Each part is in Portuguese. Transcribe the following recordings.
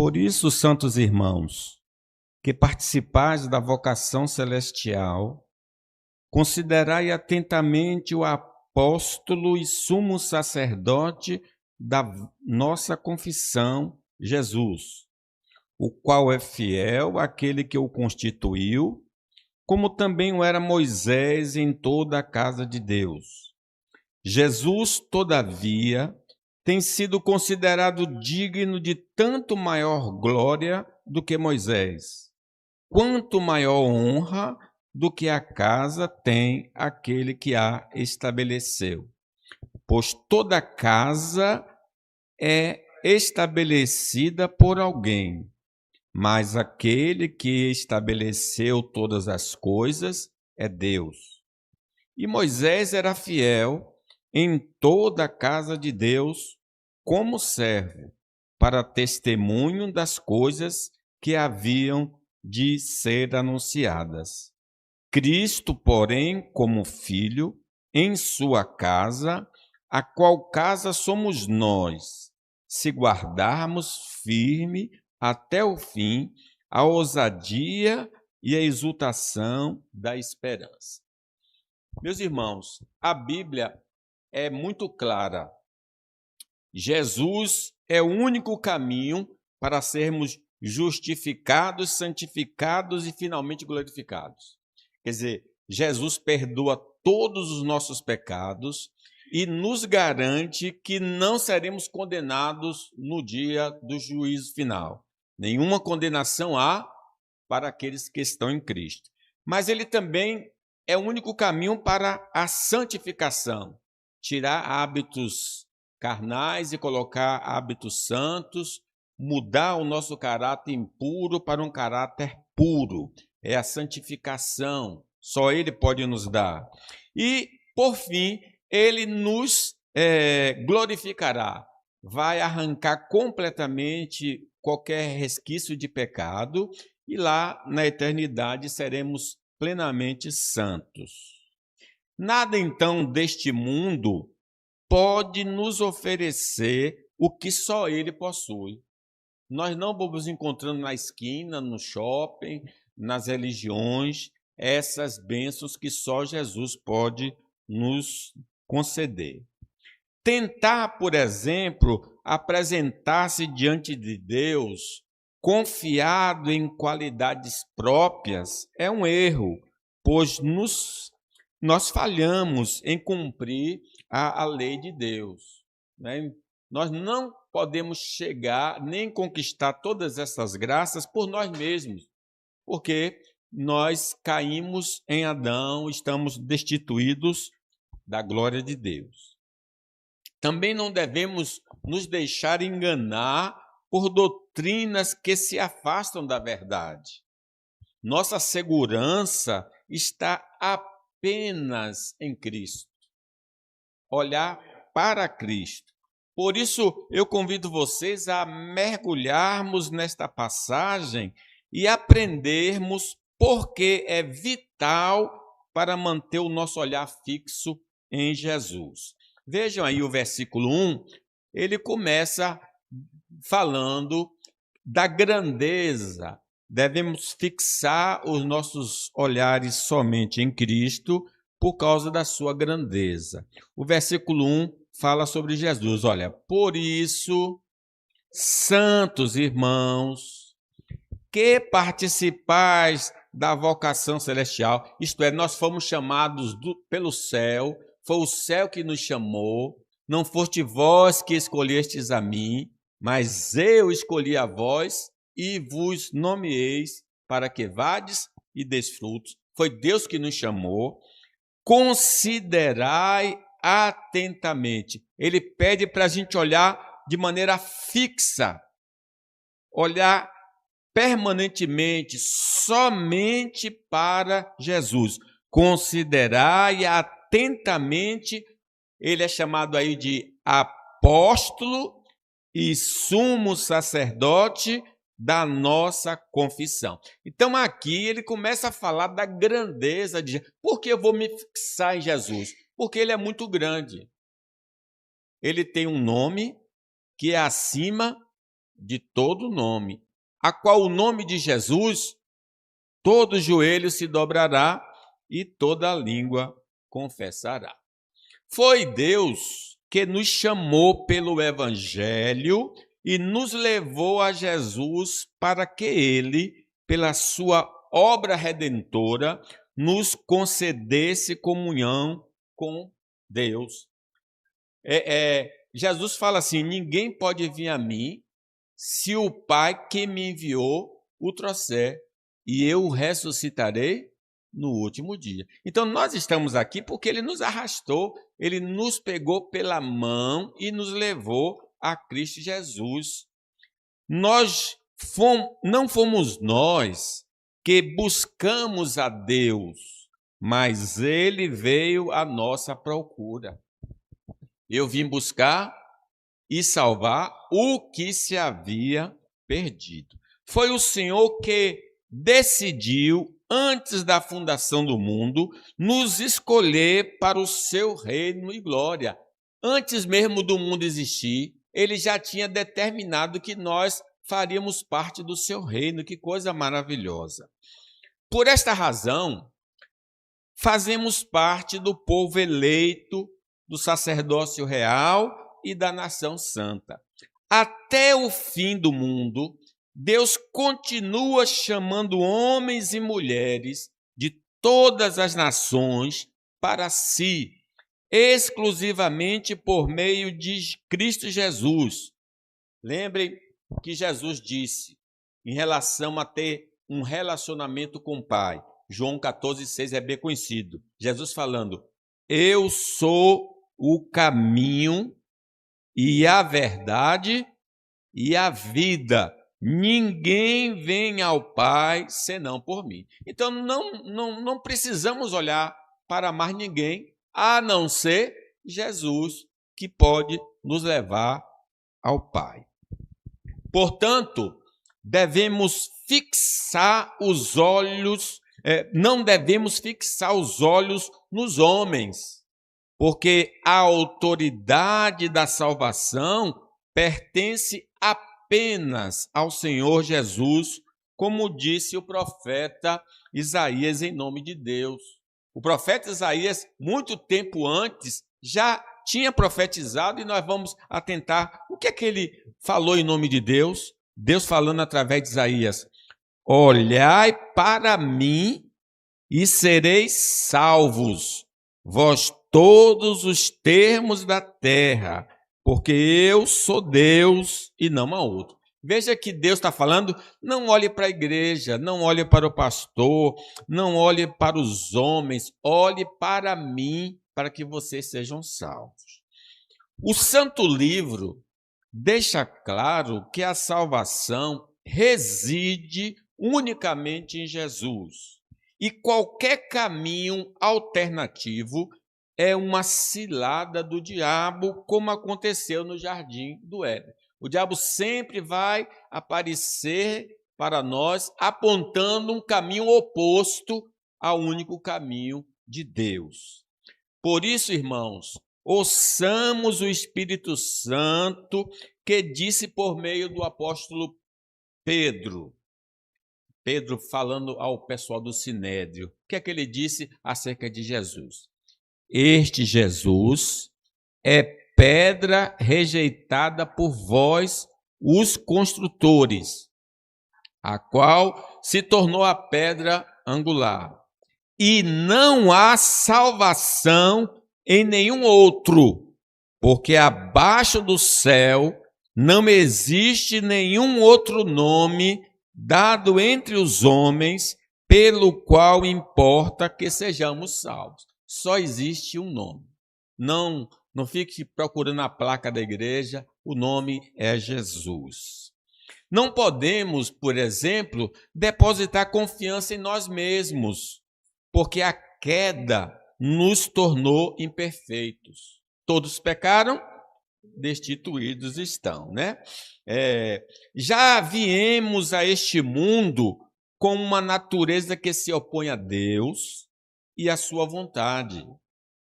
Por isso, santos irmãos, que participais da vocação celestial, considerai atentamente o apóstolo e sumo sacerdote da nossa confissão, Jesus, o qual é fiel àquele que o constituiu, como também o era Moisés em toda a casa de Deus. Jesus, todavia, tem sido considerado digno de tanto maior glória do que Moisés, quanto maior honra do que a casa tem aquele que a estabeleceu. Pois toda casa é estabelecida por alguém, mas aquele que estabeleceu todas as coisas é Deus. E Moisés era fiel em toda a casa de Deus como servo, para testemunho das coisas que haviam de ser anunciadas. Cristo, porém, como filho, em sua casa, a qual casa somos nós, se guardarmos firme até o fim a ousadia e a exultação da esperança. Meus irmãos, a Bíblia é muito clara. Jesus é o único caminho para sermos justificados, santificados e finalmente glorificados. Quer dizer, Jesus perdoa todos os nossos pecados e nos garante que não seremos condenados no dia do juízo final. Nenhuma condenação há para aqueles que estão em Cristo. Mas ele também é o único caminho para a santificação, tirar hábitos carnais e colocar hábitos santos, mudar o nosso caráter impuro para um caráter puro. É a santificação, só ele pode nos dar. E, por fim, ele nos glorificará, vai arrancar completamente qualquer resquício de pecado e lá na eternidade seremos plenamente santos. Nada, então, deste mundo pode nos oferecer o que só ele possui. Nós não vamos encontrando na esquina, no shopping, nas religiões, essas bênçãos que só Jesus pode nos conceder. Tentar, por exemplo, apresentar-se diante de Deus confiado em qualidades próprias é um erro, pois nós falhamos em cumprir a lei de Deus, né? Nós não podemos chegar nem conquistar todas essas graças por nós mesmos, porque nós caímos em Adão, estamos destituídos da glória de Deus. Também não devemos nos deixar enganar por doutrinas que se afastam da verdade. Nossa segurança está apenas em Cristo. Olhar para Cristo. Por isso, eu convido vocês a mergulharmos nesta passagem e aprendermos porque é vital para manter o nosso olhar fixo em Jesus. Vejam aí o versículo 1, ele começa falando da grandeza. Devemos fixar os nossos olhares somente em Cristo por causa da sua grandeza. O versículo 1 fala sobre Jesus. Olha, por isso, santos irmãos, que participais da vocação celestial, isto é, nós fomos chamados pelo céu, foi o céu que nos chamou, não foste vós que escolhestes a mim, mas eu escolhi a vós e vos nomeeis para que vades e deis frutos. Foi Deus que nos chamou. Considerai atentamente. Ele pede para a gente olhar de maneira fixa, olhar permanentemente, somente para Jesus. Considerai atentamente, ele é chamado aí de apóstolo e sumo sacerdote da nossa confissão. Então aqui ele começa a falar da grandeza de Jesus. Por que eu vou me fixar em Jesus? Porque ele é muito grande. Ele tem um nome que é acima de todo nome, a qual o nome de Jesus, todo joelho se dobrará e toda língua confessará. Foi Deus que nos chamou pelo Evangelho e nos levou a Jesus para que Ele, pela sua obra redentora, nos concedesse comunhão com Deus. Jesus fala assim: ninguém pode vir a mim se o Pai que me enviou o trouxer, e eu o ressuscitarei no último dia. Então, nós estamos aqui porque Ele nos arrastou, Ele nos pegou pela mão e nos levou a Cristo Jesus. Não fomos nós que buscamos a Deus, mas Ele veio à nossa procura. Eu vim buscar e salvar o que se havia perdido. Foi o Senhor que decidiu, antes da fundação do mundo, nos escolher para o seu reino e glória. Antes mesmo do mundo existir, Ele já tinha determinado que nós faríamos parte do seu reino. Que coisa maravilhosa! Por esta razão, fazemos parte do povo eleito, do sacerdócio real e da nação santa. Até o fim do mundo, Deus continua chamando homens e mulheres de todas as nações para si, exclusivamente por meio de Cristo Jesus. Lembrem que Jesus disse em relação a ter um relacionamento com o Pai. João 14,6 é bem conhecido. Jesus falando: eu sou o caminho e a verdade e a vida. Ninguém vem ao Pai senão por mim. Então não precisamos olhar para mais ninguém, a não ser Jesus, que pode nos levar ao Pai. Portanto, devemos fixar os olhos, não devemos fixar os olhos nos homens, porque a autoridade da salvação pertence apenas ao Senhor Jesus, como disse o profeta Isaías em nome de Deus. O profeta Isaías, muito tempo antes, já tinha profetizado, e nós vamos atentar o que é que ele falou em nome de Deus. Deus falando através de Isaías: olhai para mim e sereis salvos, vós todos os termos da terra, porque eu sou Deus e não há outro. Veja que Deus está falando: não olhe para a igreja, não olhe para o pastor, não olhe para os homens, olhe para mim, para que vocês sejam salvos. O Santo Livro deixa claro que a salvação reside unicamente em Jesus, e qualquer caminho alternativo é uma cilada do diabo, como aconteceu no jardim do Éden. O diabo sempre vai aparecer para nós apontando um caminho oposto ao único caminho de Deus. Por isso, irmãos, ouçamos o Espírito Santo, que disse por meio do apóstolo Pedro falando ao pessoal do Sinédrio, o que é que ele disse acerca de Jesus? Este Jesus é pedra rejeitada por vós, os construtores, a qual se tornou a pedra angular. E não há salvação em nenhum outro, porque abaixo do céu não existe nenhum outro nome dado entre os homens pelo qual importa que sejamos salvos. Só existe um nome. Não fique procurando a placa da igreja, o nome é Jesus. Não podemos, por exemplo, depositar confiança em nós mesmos, porque a queda nos tornou imperfeitos. Todos pecaram, destituídos estão, né? Já viemos a este mundo com uma natureza que se opõe a Deus e a sua vontade.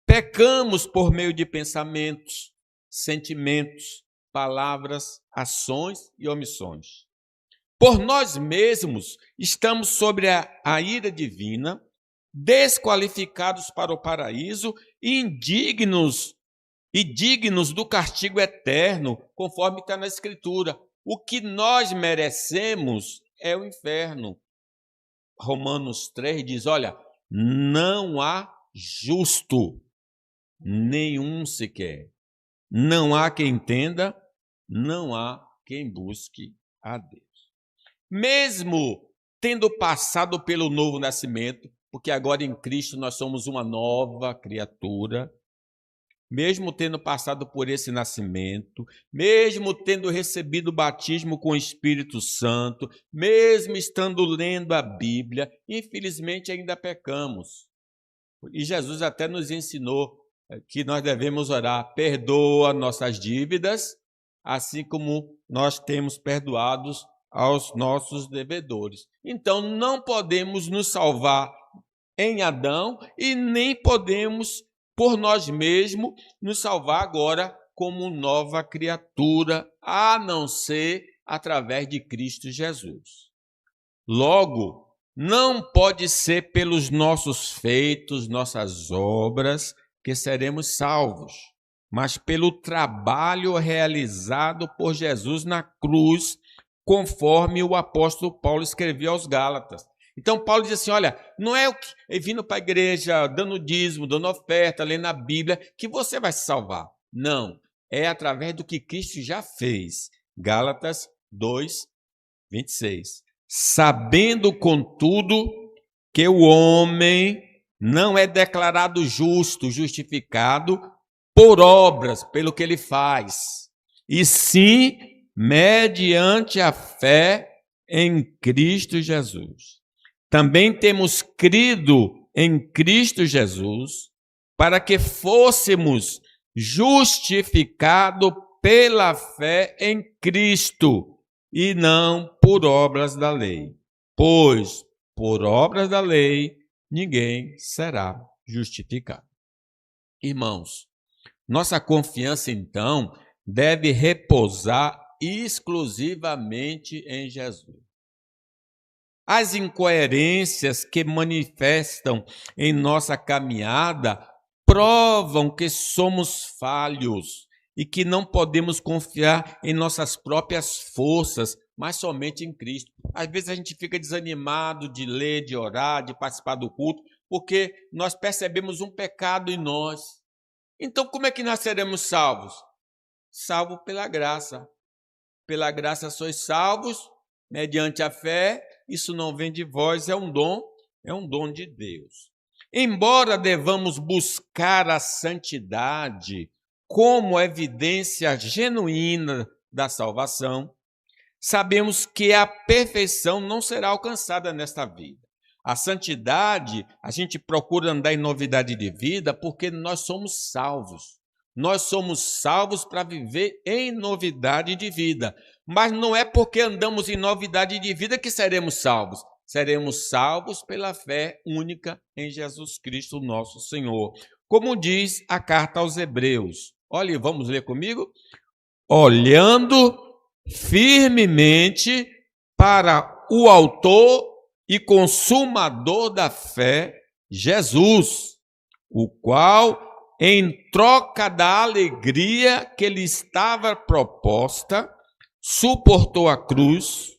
Pecamos por meio de pensamentos, sentimentos, palavras, ações e omissões. Por nós mesmos estamos sobre a ira divina, desqualificados para o paraíso e indignos e dignos do castigo eterno, conforme está na Escritura. O que nós merecemos é o inferno. Romanos 3 diz, olha, não há justo, nenhum sequer. Não há quem entenda, não há quem busque a Deus. Mesmo tendo passado pelo novo nascimento, porque agora em Cristo nós somos uma nova criatura, mesmo tendo passado por esse nascimento, mesmo tendo recebido o batismo com o Espírito Santo, mesmo estando lendo a Bíblia, infelizmente ainda pecamos. E Jesus até nos ensinou que nós devemos orar, perdoa nossas dívidas, assim como nós temos perdoados aos nossos devedores. Então, não podemos nos salvar em Adão e nem podemos, por nós mesmos, nos salvar agora como nova criatura, a não ser através de Cristo Jesus. Logo, não pode ser pelos nossos feitos, nossas obras, que seremos salvos, mas pelo trabalho realizado por Jesus na cruz, conforme o apóstolo Paulo escreveu aos Gálatas. Então, Paulo diz assim, olha, não é vindo para a igreja, dando dízimo, dando oferta, lendo a Bíblia, que você vai se salvar. Não, é através do que Cristo já fez. Gálatas 2, 26. Sabendo, contudo, que o homem não é declarado justo, justificado por obras, pelo que ele faz, e sim mediante a fé em Cristo Jesus. Também temos crido em Cristo Jesus para que fôssemos justificados pela fé em Cristo e não por obras da lei. Pois, por obras da lei, ninguém será justificado. Irmãos, nossa confiança, então, deve repousar exclusivamente em Jesus. As incoerências que manifestam em nossa caminhada provam que somos falhos e que não podemos confiar em nossas próprias forças, mas somente em Cristo. Às vezes a gente fica desanimado de ler, de orar, de participar do culto, porque nós percebemos um pecado em nós. Então, como é que nós seremos salvos? Salvos pela graça. Pela graça sois salvos, mediante a fé. Isso não vem de vós, é um dom de Deus. Embora devamos buscar a santidade como evidência genuína da salvação, sabemos que a perfeição não será alcançada nesta vida. A santidade, a gente procura andar em novidade de vida porque nós somos salvos. Nós somos salvos para viver em novidade de vida. Mas não é porque andamos em novidade de vida que seremos salvos. Seremos salvos pela fé única em Jesus Cristo, nosso Senhor. Como diz a carta aos Hebreus. Olha, vamos ler comigo? Olhando firmemente para o autor e consumador da fé, Jesus, o qual, em troca da alegria que lhe estava proposta, suportou a cruz,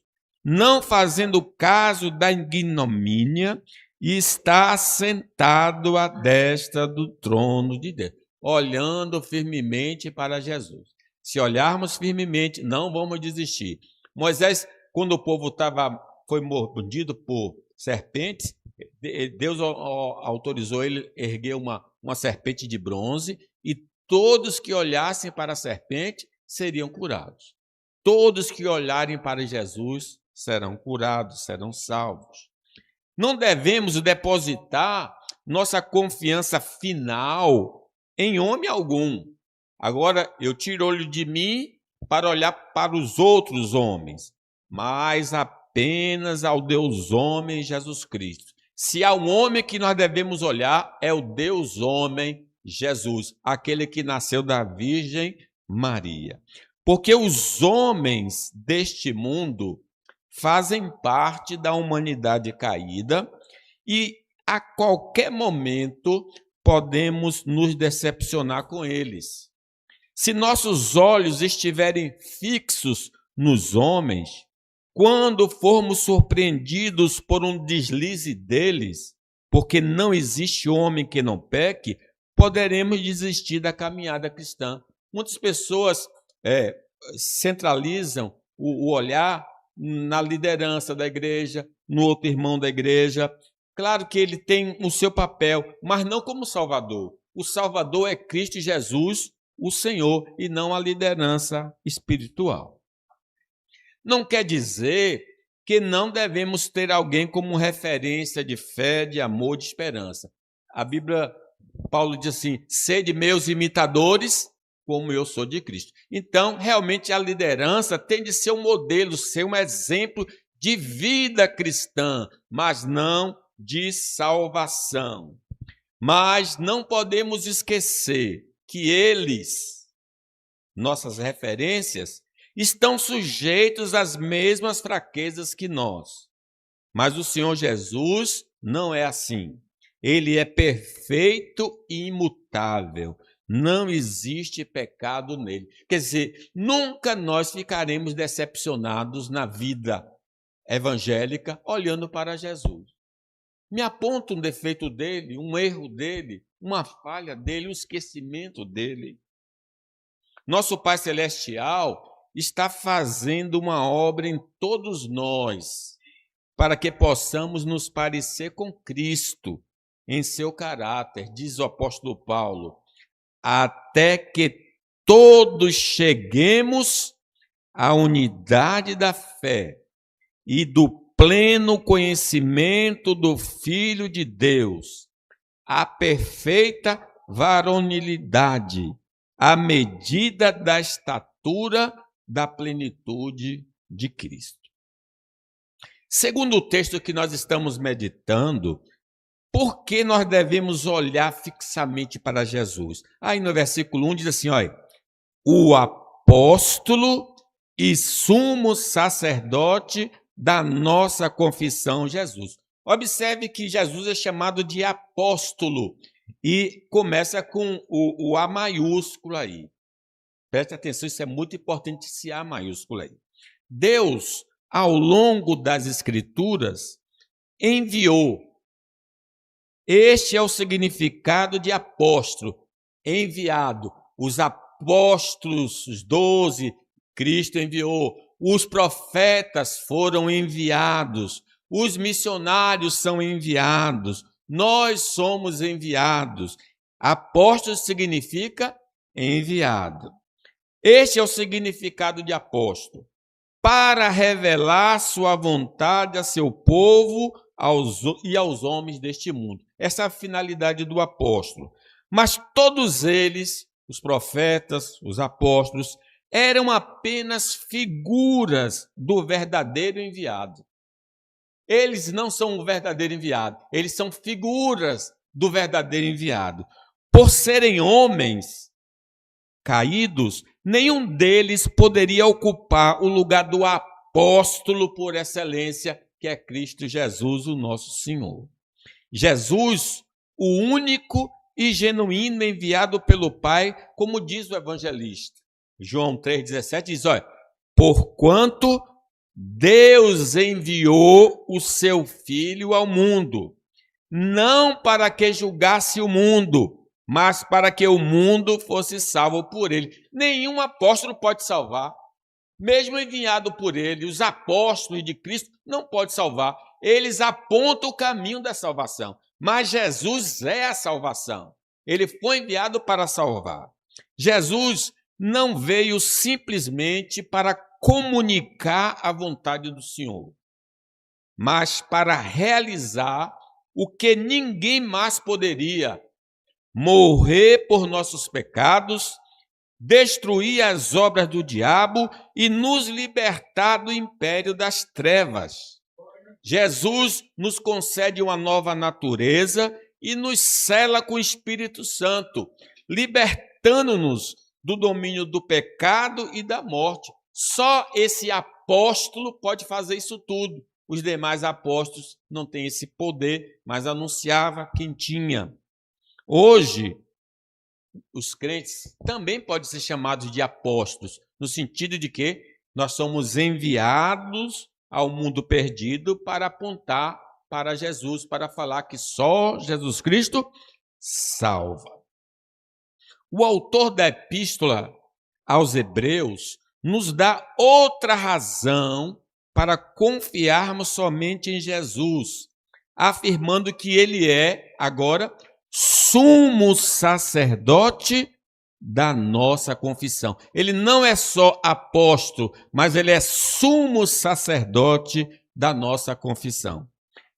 não fazendo caso da ignomínia, e está sentado à destra do trono de Deus, olhando firmemente para Jesus. Se olharmos firmemente, não vamos desistir. Moisés, quando o povo foi mordido por serpentes, Deus autorizou ele erguer uma serpente de bronze e todos que olhassem para a serpente seriam curados. Todos que olharem para Jesus serão curados, serão salvos. Não devemos depositar nossa confiança final em homem algum. Agora, eu tiro o olho de mim para olhar para os outros homens, mas apenas ao Deus homem Jesus Cristo. Se há um homem que nós devemos olhar, é o Deus homem Jesus, aquele que nasceu da Virgem Maria. Porque os homens deste mundo fazem parte da humanidade caída e a qualquer momento podemos nos decepcionar com eles. Se nossos olhos estiverem fixos nos homens, quando formos surpreendidos por um deslize deles, porque não existe homem que não peque, poderemos desistir da caminhada cristã. Muitas pessoas centralizam o olhar na liderança da igreja, no outro irmão da igreja. Claro que ele tem o seu papel, mas não como Salvador. O Salvador é Cristo Jesus, o Senhor, e não a liderança espiritual. Não quer dizer que não devemos ter alguém como referência de fé, de amor, de esperança. A Bíblia, Paulo diz assim, sede meus imitadores, como eu sou de Cristo. Então, realmente, a liderança tem de ser um modelo, ser um exemplo de vida cristã, mas não de salvação. Mas não podemos esquecer que eles, nossas referências, estão sujeitos às mesmas fraquezas que nós. Mas o Senhor Jesus não é assim. Ele é perfeito e imutável. Não existe pecado nele. Quer dizer, nunca nós ficaremos decepcionados na vida evangélica olhando para Jesus. Me aponta um defeito dele, um erro dele, uma falha dele, um esquecimento dele. Nosso Pai Celestial está fazendo uma obra em todos nós, para que possamos nos parecer com Cristo em seu caráter, diz o apóstolo Paulo, até que todos cheguemos à unidade da fé e do pleno conhecimento do Filho de Deus, à perfeita varonilidade, à medida da estatura da plenitude de Cristo. Segundo o texto que nós estamos meditando, por que nós devemos olhar fixamente para Jesus? Aí no versículo 1 diz assim, olha, o apóstolo e sumo sacerdote da nossa confissão, Jesus. Observe que Jesus é chamado de apóstolo e começa com o A maiúsculo aí. Preste atenção, isso é muito importante, esse A maiúsculo aí. Deus, ao longo das Escrituras, enviou. Este é o significado de apóstolo, enviado. Os apóstolos, os 12, Cristo enviou. Os profetas foram enviados. Os missionários são enviados. Nós somos enviados. Apóstolo significa enviado. Este é o significado de apóstolo. Para revelar sua vontade a seu povo e aos homens deste mundo. Essa é a finalidade do apóstolo. Mas todos eles, os profetas, os apóstolos, eram apenas figuras do verdadeiro enviado. Eles não são o verdadeiro enviado, eles são figuras do verdadeiro enviado. Por serem homens caídos, nenhum deles poderia ocupar o lugar do apóstolo por excelência, que é Cristo Jesus, o nosso Senhor. Jesus, o único e genuíno enviado pelo Pai, como diz o evangelista. João 3,17 diz, olha, porquanto Deus enviou o seu Filho ao mundo, não para que julgasse o mundo, mas para que o mundo fosse salvo por ele. Nenhum apóstolo pode salvar, mesmo enviado por ele. Os apóstolos de Cristo não podem salvar. Eles apontam o caminho da salvação, mas Jesus é a salvação. Ele foi enviado para salvar. Jesus não veio simplesmente para comunicar a vontade do Senhor, mas para realizar o que ninguém mais poderia: morrer por nossos pecados, destruir as obras do diabo e nos libertar do império das trevas. Jesus nos concede uma nova natureza e nos sela com o Espírito Santo, libertando-nos do domínio do pecado e da morte. Só esse apóstolo pode fazer isso tudo. Os demais apóstolos não têm esse poder, mas anunciava quem tinha. Hoje, os crentes também podem ser chamados de apóstolos, no sentido de que nós somos enviados ao mundo perdido para apontar para Jesus, para falar que só Jesus Cristo salva. O autor da epístola aos Hebreus nos dá outra razão para confiarmos somente em Jesus, afirmando que ele é, agora, sumo sacerdote da nossa confissão. Ele não é só apóstolo, mas ele é sumo sacerdote da nossa confissão.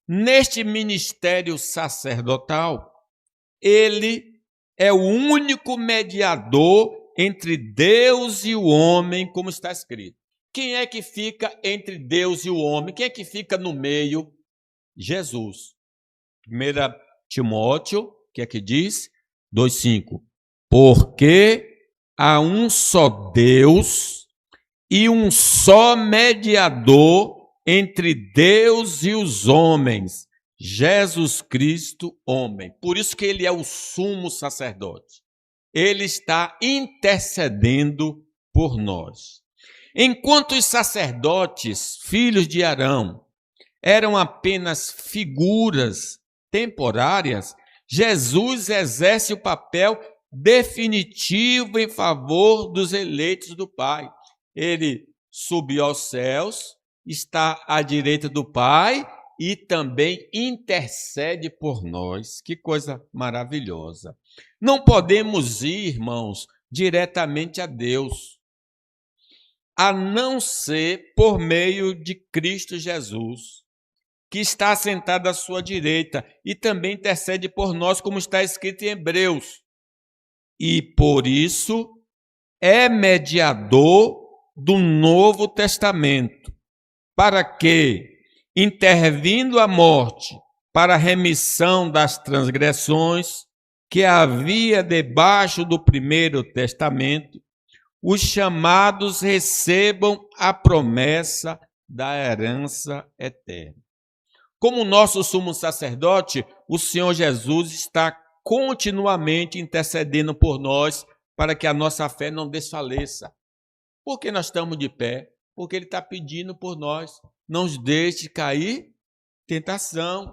Neste ministério sacerdotal, ele é o único mediador entre Deus e o homem, como está escrito. Quem é que fica entre Deus e o homem? Quem é que fica no meio? Jesus. 1 Timóteo, que é que diz? 2,5. Porque há um só Deus e um só mediador entre Deus e os homens, Jesus Cristo, homem. Por isso que ele é o sumo sacerdote. Ele está intercedendo por nós. Enquanto os sacerdotes, filhos de Arão, eram apenas figuras temporárias, Jesus exerce o papel definitivo em favor dos eleitos do Pai. Ele subiu aos céus, está à direita do Pai e também intercede por nós. Que coisa maravilhosa. Não podemos ir, irmãos, diretamente a Deus, a não ser por meio de Cristo Jesus, que está sentado à sua direita e também intercede por nós, como está escrito em Hebreus. E por isso é mediador do Novo Testamento, para que, intervindo a morte para a remissão das transgressões que havia debaixo do primeiro testamento, os chamados recebam a promessa da herança eterna. Como nosso sumo sacerdote, o Senhor Jesus está continuamente intercedendo por nós para que a nossa fé não desfaleça. Por que nós estamos de pé? Porque ele está pedindo por nós. Não nos deixe cair em tentação.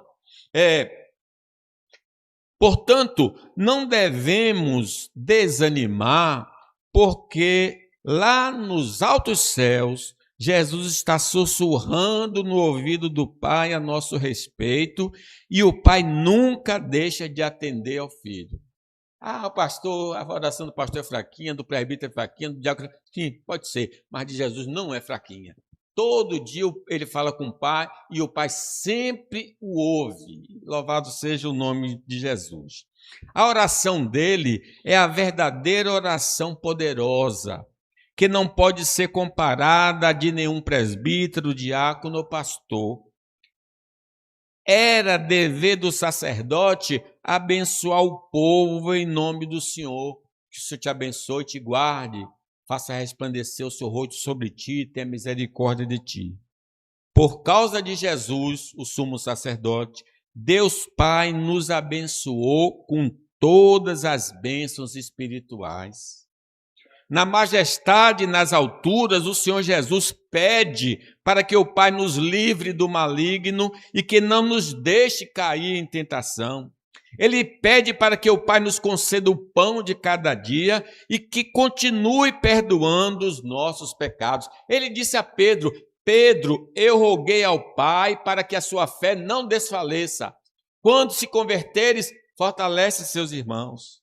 Portanto, não devemos desanimar, porque lá nos altos céus, Jesus está sussurrando no ouvido do Pai a nosso respeito e o Pai nunca deixa de atender ao Filho. Ah, pastor, a oração do pastor é fraquinha, do presbítero é fraquinha, do diácono... Sim, pode ser, mas de Jesus não é fraquinha. Todo dia ele fala com o Pai e o Pai sempre o ouve. Louvado seja o nome de Jesus. A oração dele é a verdadeira oração poderosa, que não pode ser comparada a de nenhum presbítero, diácono ou pastor. Era dever do sacerdote abençoar o povo em nome do Senhor. Que o Senhor te abençoe e te guarde, faça resplandecer o seu rosto sobre ti e tenha misericórdia de ti. Por causa de Jesus, o sumo sacerdote, Deus Pai nos abençoou com todas as bênçãos espirituais. Na majestade, nas alturas, o Senhor Jesus pede para que o Pai nos livre do maligno e que não nos deixe cair em tentação. Ele pede para que o Pai nos conceda o pão de cada dia e que continue perdoando os nossos pecados. Ele disse a Pedro: Pedro, eu roguei ao Pai para que a sua fé não desfaleça. Quando se converteres, fortalece seus irmãos.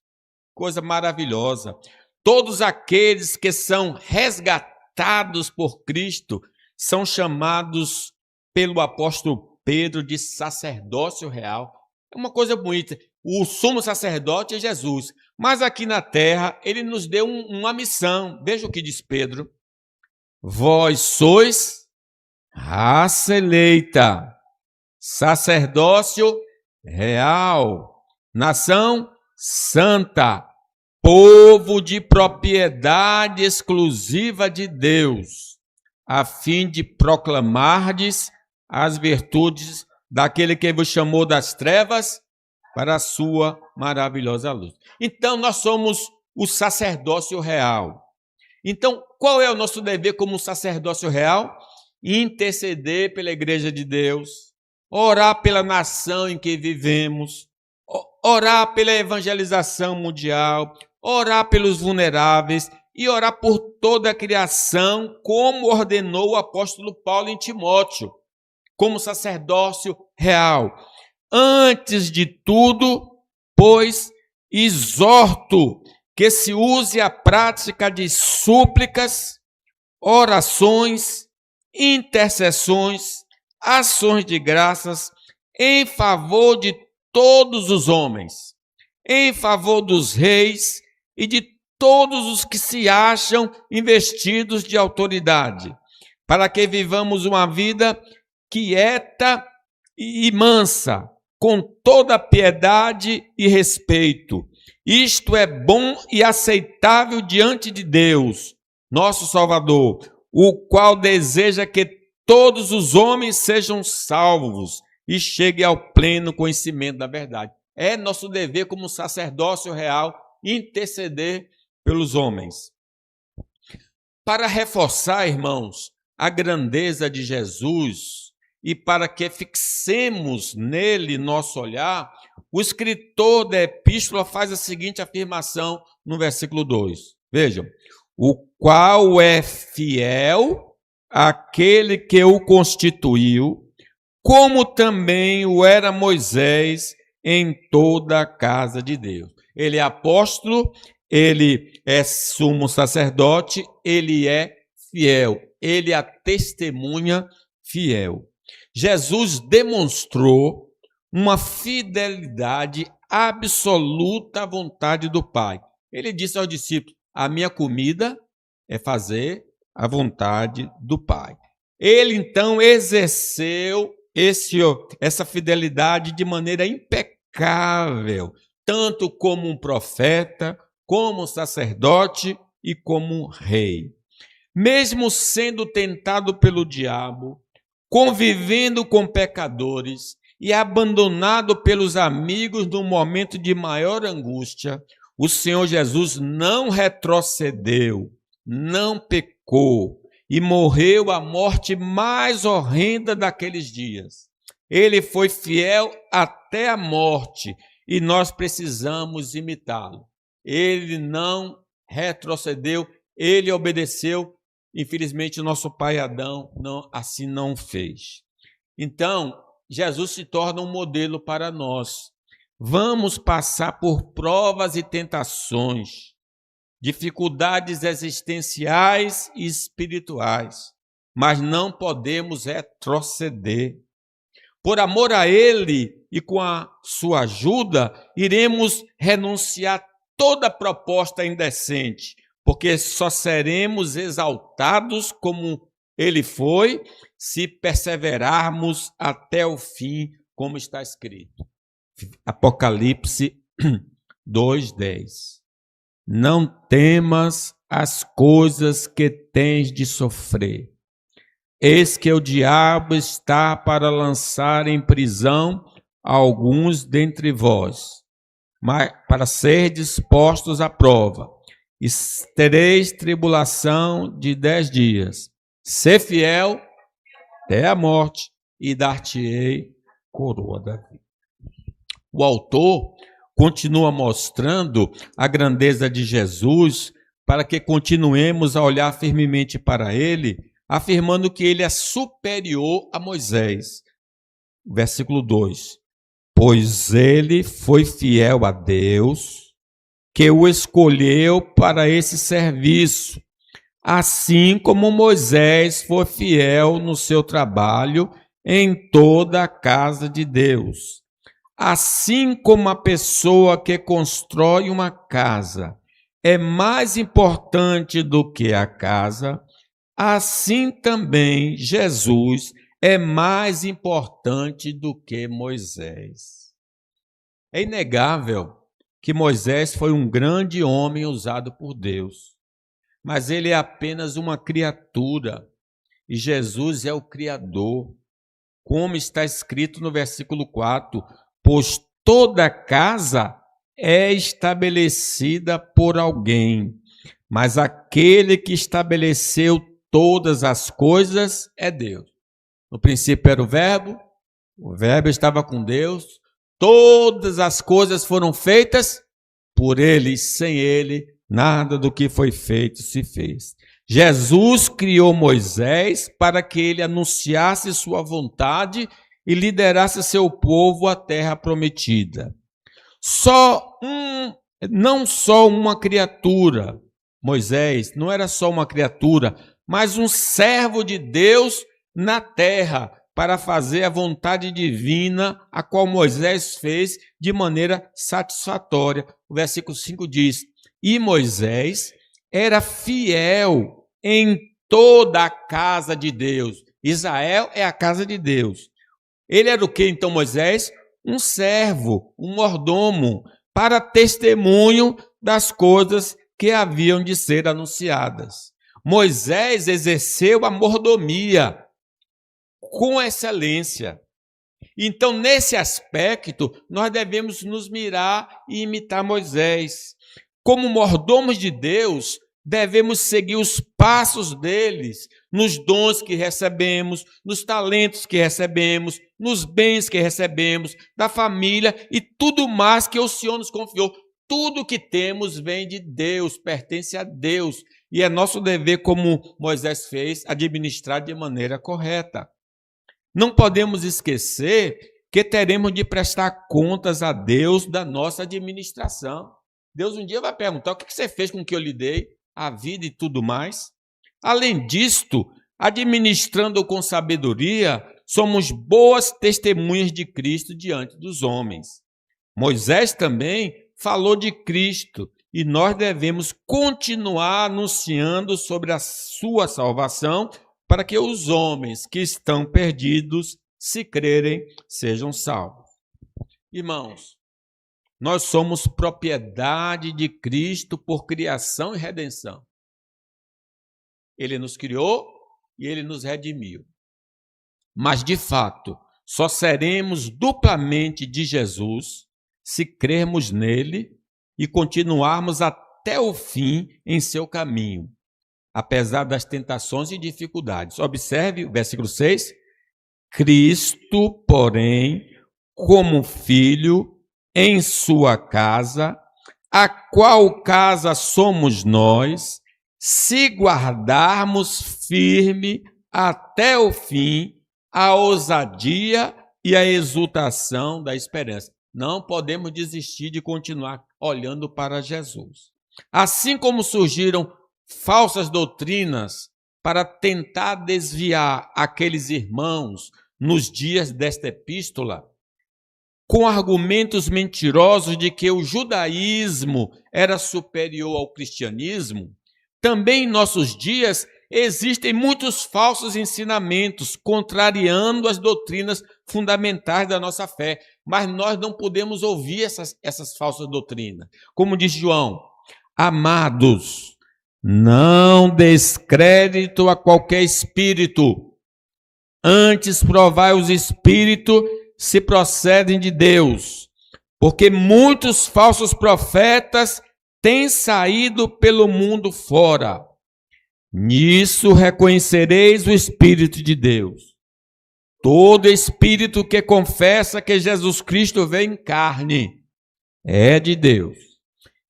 Coisa maravilhosa. Todos aqueles que são resgatados por Cristo são chamados pelo apóstolo Pedro de sacerdócio real. É uma coisa bonita. O sumo sacerdote é Jesus, mas aqui na terra ele nos deu uma missão. Veja o que diz Pedro. Vós sois raça eleita, sacerdócio real, nação santa, povo de propriedade exclusiva de Deus, a fim de proclamardes as virtudes daquele que vos chamou das trevas para a sua maravilhosa luz. Então, nós somos o sacerdócio real. Então, qual é o nosso dever como sacerdócio real? Interceder pela Igreja de Deus, orar pela nação em que vivemos, orar pela evangelização mundial, orar pelos vulneráveis e orar por toda a criação, como ordenou o apóstolo Paulo em Timóteo, como sacerdócio real. Antes de tudo, pois, exorto que se use a prática de súplicas, orações, intercessões, ações de graças em favor de todos os homens, em favor dos reis e de todos os que se acham investidos de autoridade, para que vivamos uma vida quieta e mansa, com toda piedade e respeito. Isto é bom e aceitável diante de Deus, nosso Salvador, o qual deseja que todos os homens sejam salvos e cheguem ao pleno conhecimento da verdade. É nosso dever como sacerdócio real interceder pelos homens. Para reforçar, irmãos, a grandeza de Jesus e para que fixemos nele nosso olhar, o escritor da epístola faz a seguinte afirmação no versículo 2. Vejam, o qual é fiel àquele que o constituiu, como também o era Moisés em toda a casa de Deus. Ele é apóstolo, ele é sumo sacerdote, ele é fiel, ele é a testemunha fiel. Jesus demonstrou uma fidelidade absoluta à vontade do Pai. Ele disse aos discípulos: a minha comida é fazer a vontade do Pai. Ele então exerceu essa fidelidade de maneira impecável, tanto como um profeta, como um sacerdote e como um rei. Mesmo sendo tentado pelo diabo, convivendo com pecadores e abandonado pelos amigos no momento de maior angústia, o Senhor Jesus não retrocedeu, não pecou e morreu a morte mais horrenda daqueles dias. Ele foi fiel até a morte e nós precisamos imitá-lo. Ele não retrocedeu, ele obedeceu. Infelizmente, o nosso pai Adão assim não fez. Então, Jesus se torna um modelo para nós. Vamos passar por provas e tentações, dificuldades existenciais e espirituais, mas não podemos retroceder. Por amor a Ele e com a sua ajuda, iremos renunciar toda proposta indecente, porque só seremos exaltados como Ele foi, se perseverarmos até o fim, como está escrito. Apocalipse 2:10. Não temas as coisas que tens de sofrer. Eis que o diabo está para lançar em prisão alguns dentre vós, mas para serdes postos à prova. E tereis tribulação de 10 dias. Sê fiel até a morte e dar-te-ei coroa da vida. O autor continua mostrando a grandeza de Jesus para que continuemos a olhar firmemente para ele, afirmando que ele é superior a Moisés. Versículo 2. Pois ele foi fiel a Deus, que o escolheu para esse serviço, assim como Moisés foi fiel no seu trabalho em toda a casa de Deus. Assim como a pessoa que constrói uma casa é mais importante do que a casa, assim também Jesus é mais importante do que Moisés. É inegável que Moisés foi um grande homem usado por Deus, mas ele é apenas uma criatura e Jesus é o Criador. Como está escrito no versículo 4, pois toda casa é estabelecida por alguém, mas aquele que estabeleceu todas as coisas é Deus. No princípio era o Verbo estava com Deus, todas as coisas foram feitas por ele, e sem ele, nada do que foi feito se fez. Jesus criou Moisés para que ele anunciasse sua vontade e liderasse seu povo à terra prometida. Não só uma criatura, Moisés não era só uma criatura, mas um servo de Deus na terra para fazer a vontade divina, a qual Moisés fez de maneira satisfatória. O versículo 5 diz: e Moisés era fiel em toda a casa de Deus. Israel é a casa de Deus. Ele era o que então, Moisés? Um servo, um mordomo, para testemunho das coisas que haviam de ser anunciadas. Moisés exerceu a mordomia com excelência. Então, nesse aspecto, nós devemos nos mirar e imitar Moisés. Como mordomos de Deus, devemos seguir os passos deles, nos dons que recebemos, nos talentos que recebemos, nos bens que recebemos, da família e tudo mais que o Senhor nos confiou. Tudo que temos vem de Deus, pertence a Deus. E é nosso dever, como Moisés fez, administrar de maneira correta. Não podemos esquecer que teremos de prestar contas a Deus da nossa administração. Deus um dia vai perguntar: o que você fez com o que eu lhe dei? A vida e tudo mais. Além disto, administrando com sabedoria, somos boas testemunhas de Cristo diante dos homens. Moisés também falou de Cristo e nós devemos continuar anunciando sobre a sua salvação para que os homens que estão perdidos, se crerem, sejam salvos. Irmãos, nós somos propriedade de Cristo por criação e redenção. Ele nos criou e ele nos redimiu. Mas, de fato, só seremos duplamente de Jesus se crermos nele e continuarmos até o fim em seu caminho, apesar das tentações e dificuldades. Observe o versículo 6. Cristo, porém, como filho em sua casa, a qual casa somos nós, se guardarmos firme até o fim a ousadia e a exultação da esperança. Não podemos desistir de continuar olhando para Jesus. Assim como surgiram falsas doutrinas para tentar desviar aqueles irmãos nos dias desta epístola, com argumentos mentirosos de que o judaísmo era superior ao cristianismo, também em nossos dias existem muitos falsos ensinamentos contrariando as doutrinas fundamentais da nossa fé, mas nós não podemos ouvir essas falsas doutrinas. Como diz João: amados, não deis crédito a qualquer espírito, antes provai os espíritos se procedem de Deus, porque muitos falsos profetas têm saído pelo mundo fora. Nisso reconhecereis o Espírito de Deus. Todo espírito que confessa que Jesus Cristo veio em carne é de Deus.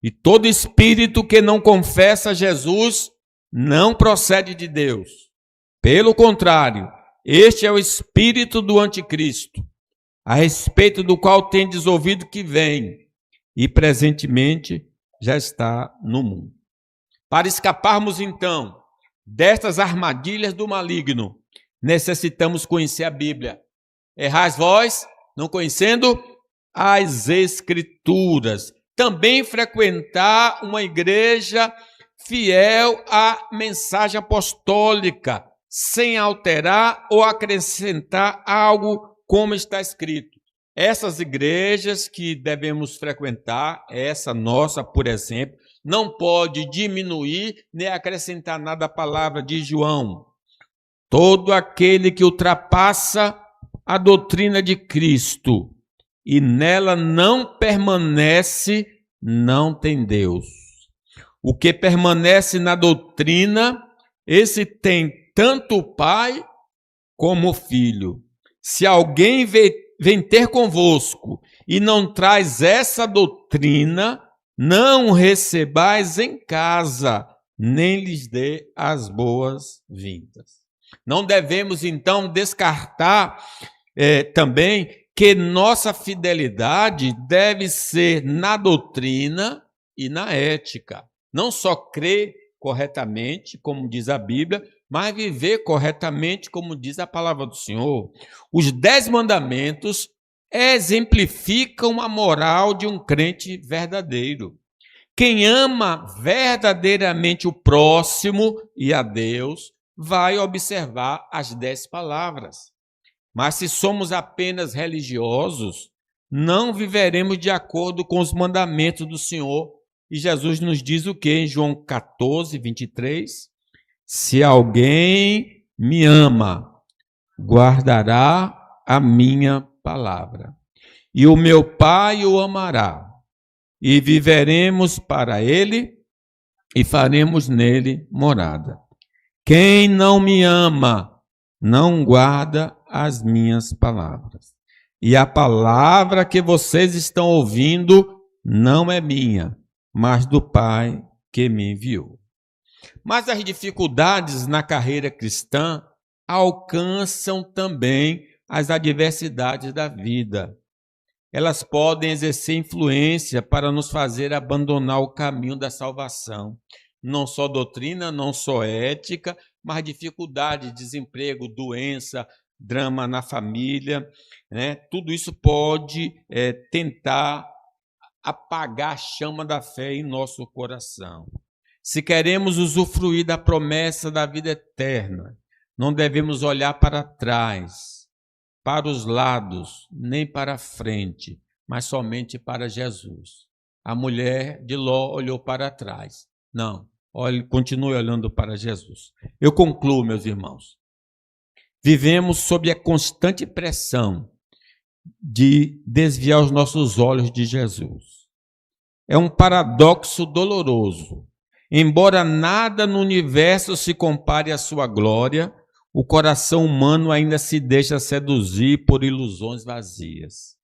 E todo espírito que não confessa Jesus não procede de Deus. Pelo contrário, este é o espírito do anticristo, a respeito do qual tendes ouvido que vem, e presentemente já está no mundo. Para escaparmos, então, destas armadilhas do maligno, necessitamos conhecer a Bíblia. Errais vós, não conhecendo as Escrituras. Também frequentar uma igreja fiel à mensagem apostólica, sem alterar ou acrescentar algo como está escrito. Essas igrejas que devemos frequentar, essa nossa, por exemplo, não pode diminuir nem acrescentar nada à palavra de João. Todo aquele que ultrapassa a doutrina de Cristo e nela não permanece, não tem Deus. O que permanece na doutrina, esse tem tanto o Pai como o Filho. Se alguém vem ter convosco e não traz essa doutrina, não recebais em casa, nem lhes dê as boas-vindas. Não devemos, então, descartar também que nossa fidelidade deve ser na doutrina e na ética. Não só crer corretamente, como diz a Bíblia, mas viver corretamente, como diz a palavra do Senhor. Os 10 mandamentos exemplificam a moral de um crente verdadeiro. Quem ama verdadeiramente o próximo e a Deus, vai observar as 10 palavras. Mas se somos apenas religiosos, não viveremos de acordo com os mandamentos do Senhor. E Jesus nos diz o que em João 14, 23? Se alguém me ama, guardará a minha palavra, e o meu Pai o amará, e viveremos para ele e faremos nele morada. Quem não me ama, não guarda as minhas palavras. E a palavra que vocês estão ouvindo não é minha, mas do Pai que me enviou. Mas as dificuldades na carreira cristã alcançam também as adversidades da vida. Elas podem exercer influência para nos fazer abandonar o caminho da salvação. Não só doutrina, não só ética, mas dificuldade, desemprego, doença, drama na família, né? Tudo isso pode tentar apagar a chama da fé em nosso coração. Se queremos usufruir da promessa da vida eterna, não devemos olhar para trás, para os lados, nem para a frente, mas somente para Jesus. A mulher de Ló olhou para trás. Não, continue olhando para Jesus. Eu concluo, meus irmãos. Vivemos sob a constante pressão de desviar os nossos olhos de Jesus. É um paradoxo doloroso. Embora nada no universo se compare à sua glória, o coração humano ainda se deixa seduzir por ilusões vazias.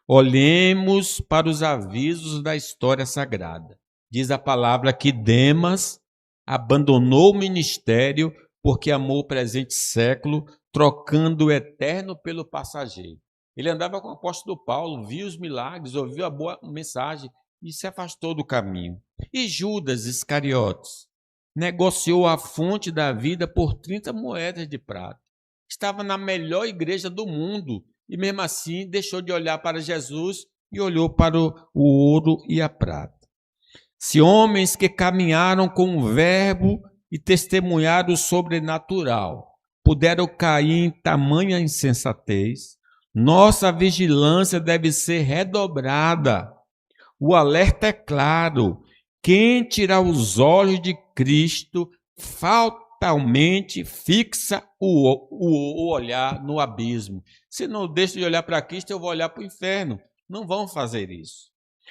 Olhemos para os avisos da história sagrada. Diz a palavra que Demas abandonou o ministério porque amou o presente século, trocando o eterno pelo passageiro. Ele andava com o apóstolo Paulo, viu os milagres, ouviu a boa mensagem e se afastou do caminho. E Judas Iscariotes negociou a fonte da vida por 30 moedas de prata. Estava na melhor igreja do mundo e mesmo assim deixou de olhar para Jesus e olhou para o ouro e a prata. Se homens que caminharam com o verbo e testemunharam o sobrenatural puderam cair em tamanha insensatez, nossa vigilância deve ser redobrada. O alerta é claro: quem tirar os olhos de Cristo fatalmente fixa o olhar no abismo. Se não deixo de olhar para Cristo, eu vou olhar para o inferno. Não vão fazer isso.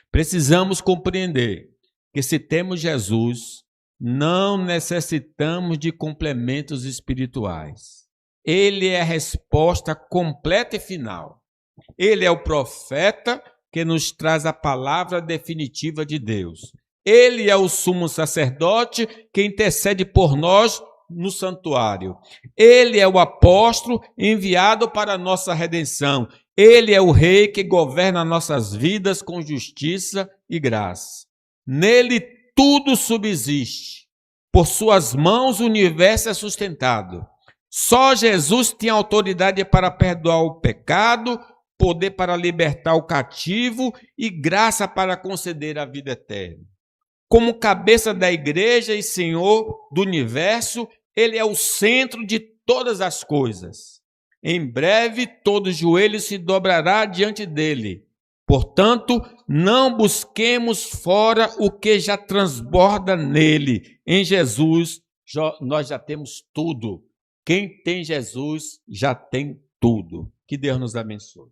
Precisamos compreender que se temos Jesus, não necessitamos de complementos espirituais. Ele é a resposta completa e final. Ele é o profeta que nos traz a palavra definitiva de Deus. Ele é o sumo sacerdote que intercede por nós no santuário. Ele é o apóstolo enviado para a nossa redenção. Ele é o rei que governa nossas vidas com justiça e graça. Nele tudo subsiste. Por suas mãos o universo é sustentado. Só Jesus tem autoridade para perdoar o pecado, poder para libertar o cativo e graça para conceder a vida eterna. Como cabeça da igreja e Senhor do universo, ele é o centro de todas as coisas. Em breve todo joelho se dobrará diante dele. Portanto, não busquemos fora o que já transborda nele. Em Jesus, nós já temos tudo. Quem tem Jesus já tem tudo. Que Deus nos abençoe.